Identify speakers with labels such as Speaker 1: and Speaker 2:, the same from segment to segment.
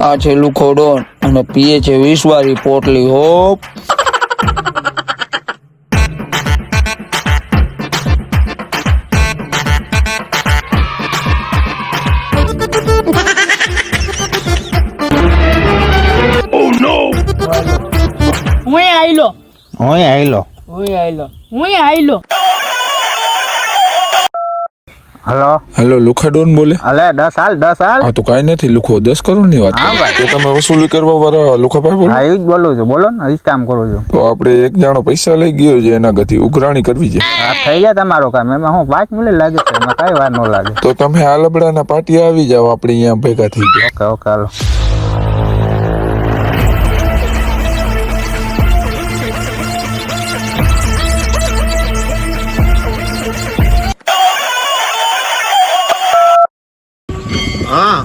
Speaker 1: આ છે લુખોડોન અને પીએ છે 20 વાળી પોટલી હોપ.
Speaker 2: હેલો
Speaker 3: હેલો લુખાડોન બોલે?
Speaker 2: અલે 10 હાલ 10 હાલ.
Speaker 3: હા તો કાંઈ નથી લુખો 10 કરોડ ની વાત.
Speaker 2: હા ભાઈ.
Speaker 3: તો તમે વસૂલી કરવા વાળા લુખાભાઈ બોલો?
Speaker 2: હા એ જ બોલું છું, બોલો ને, એ જ કામ કરું છું.
Speaker 3: તો આપણે એક જાણો પૈસા લઈ ગયો છે એના ગતિ ઉઘરાણી કરવી છે.
Speaker 2: હા થઈ જાય તમારું કામ, એમાં હું 5 મિનિટ લાગે છે, એમાં કઈ વાર ન લાગે.
Speaker 3: તો તમે આ લબડાના પાર્ટી આવી જાવ, આપણે અહીંયા ભેગા થઈ જાય.
Speaker 2: ઓકે ઓકે હાલો. હા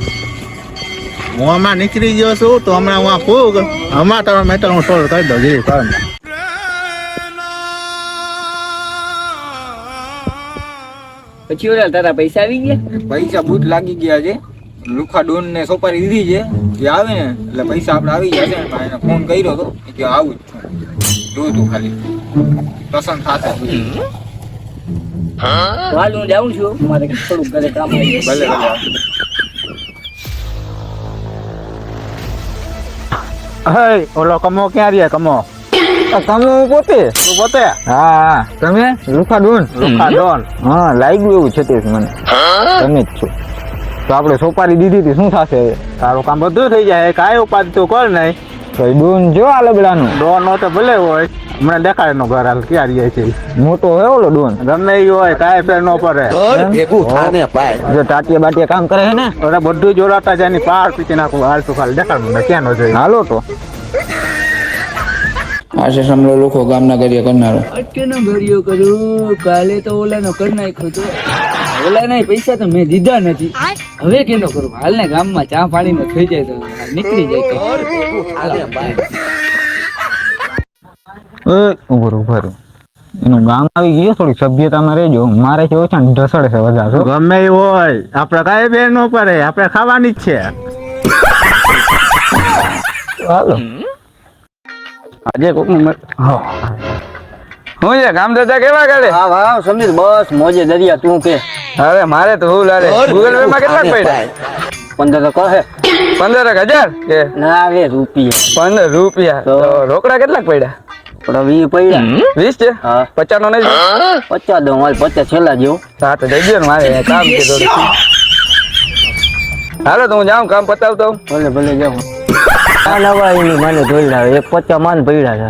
Speaker 2: હું હમણાં નીકળી ગયો છું, તો હમણાં હું ફૂગ હમણાં તમારા મેટર હું સોલ્વ કરી દઉં જીવી કામ.
Speaker 1: પછી ઓલા તારા પૈસા આવી ગયા?
Speaker 2: પૈસા બૂટ લાગી ગયા છે, લુખા ડોન ને સોપારી દીધી છે, એ આવે ને એટલે પૈસા આપણે આવી ગયા છે. એને ફોન કર્યો હતો કે આવું જ છું, જોયું તું ખાલી પસંદ થશે.
Speaker 1: હાલ હું જાઉં છું, મારે થોડુંક ઘરે કામ આવી
Speaker 2: ભલે ભલે. હે ઓલો કમો ક્યાં રહ્યા? કમો કમો પોતે તું પોતે? હા તમે લુખા ડોન? લુખા ડોન હા લાગ્યું એવું છે તે મને. તમે જ છો તો આપણે સોપારી દીધી હતી, શું થશે હવે? તારું કામ બધું થઈ જાય, કાંઈ ઉપાધિ તો કર નહીં. તો ડોન જો આ લબડાનું ડોન હોય તો ભલે હોય, હમણાં દેખાડે નો ઘર હાલ ક્યાં રહ્યા છે. મોટો હોય ઓલો ડોન, ગમે એ હોય કાંઈ ફેર ન પડે. જો ટાટિયા બાટિયા કામ કરે છે ને એટલે બધું જોડાતા જાય ની પાર પીટી નાખું. હાલ તો ખાલી દેખાડું ક્યાં ન જોઈએ. હાલો તો
Speaker 1: આ છે સમલો લોકો ગામના કર્યા કરનારો. અટકેનો ભર્યો કર્યો કાલે તો ઓલાનો કરી નાખ્યો તો ઓલાના પૈસા તો મેં દીધા નથી. હવે કેનો કરું? હાલ ને ગામમાં ચા પાણી નો થઈ જાય તો નીકળી જાય.
Speaker 2: ઉભરું એનું ગામ આવી ગયું, થોડી સભ્યતામાં રહેજો. મારે કેવું છે ને ઢસડે છે વધારે. ગમે એ હોય આપડે કઈ બેર ન પડે, આપડે ખાવાની જ છે. હાલો આજે કોક હું છે ગામ દાદા કેવા ગાડે?
Speaker 1: હા વાહ સમીર બસ મોજે દરિયા. તું કે?
Speaker 2: અરે મારે તો હું લાગે ગૂગલ પે માં કેટલા પડ્યા?
Speaker 1: 15 કહે
Speaker 2: 15,000 કે
Speaker 1: ના આવે રૂપિયા?
Speaker 2: 15 રૂપિયા. તો રોકડા કેટલા પડ્યા?
Speaker 1: પણ 20 પડ્યા.
Speaker 2: 20 છે?
Speaker 1: હા
Speaker 2: 50 નો નહીં?
Speaker 1: 50 દઉં હાલ, 50 છેલ્લા જેવું.
Speaker 2: હા તો જઈ ગયો ને, મારે કામ છે થોડું. હાલો તો હું જાઉં, કામ પતાવતો.
Speaker 1: ભલે ભલે જાઉં. આ નવાઈ મને ધોઈ લાવે, એક 50 માન પડ્યા છે.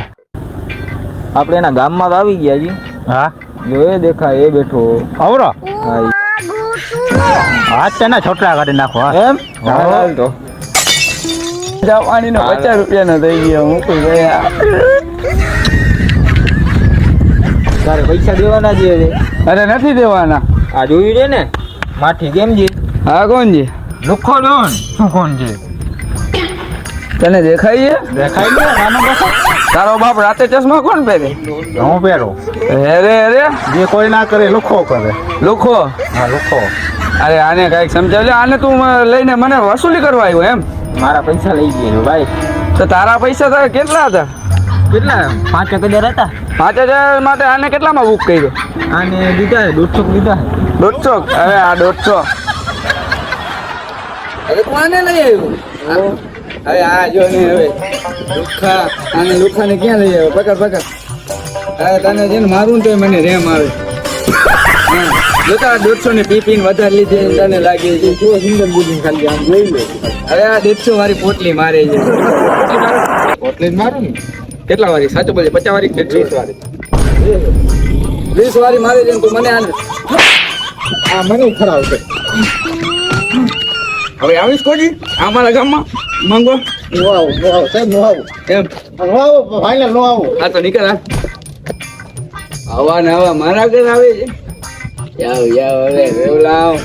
Speaker 2: આપણે એના ગામમાં આવી ગયા જી. હા જો એ દેખાય એ બેઠો આવરો. હા તેના છોટરા કાઢી નાખો એમ. હાલ તો જવાની નો 50 રૂપિયા નો થઈ ગયો. હું કોઈ ગયા તારે પૈસા દેવાના છે? અરે નથી દેવાના. આ જોયું છે ને માઠી કેમ છે? હા કોણ છે? લુખો ડોન. શું કોણ છે? તને દેખાય છે? દેખાય ને નાનો દેખાય. તારો બાપ રાતે ચશ્મા કોણ પહેરે? હું પહેરું. અરે અરે જે કોઈ ના કરે લુખો કરે. લુખો? હા લુખો. અરે આને કઈક સમજાવજો. આને તું લઈને મને વસૂલી કરવા આવ્યો એમ? મારા પૈસા લઈ ગયો ભાઈ. તો તારા પૈસા તારે કેટલા હતા? કેટલા? 5,000 હતા. 5,000 માટે આને કેટલામાં બુક કર્યો? આને દીધા 150 દીધા. 150? હવે આ 150 હવે તું આને લઈ આવ્યો? હવે આ જો ને હવે લુખા આને લુખાને ક્યાં લઈ આવ્યો? પકડ પકડ. હવે તને છે ને મારું તો મને રેમ આવે. જોતા 150 ની પીપીને વધારે લીધી તને લાગે છે. જો સુંદર બુદ્ધિ ખાલી આમ જોઈ લે. હવે આ 150 વાળી પોટલી મારે છે. પોટલી મારું ને કેટલા વાળી? સાચું બોલે 50 વાળી કે 30 વાળી? 30 વાળી મારે છે. તું મને આ મને ખરાબ છે. હવે આવીશ કોજી અમારા ગામમાં માંગો? નો આવું સાહેબ, નો આવું એમ. નો આવું ફાઇનલ, નો આવું. હા તો નીકળ. આવા ને આવા મારા ઘર આવે છે. યાવ યાવ હવે રેવલાવ.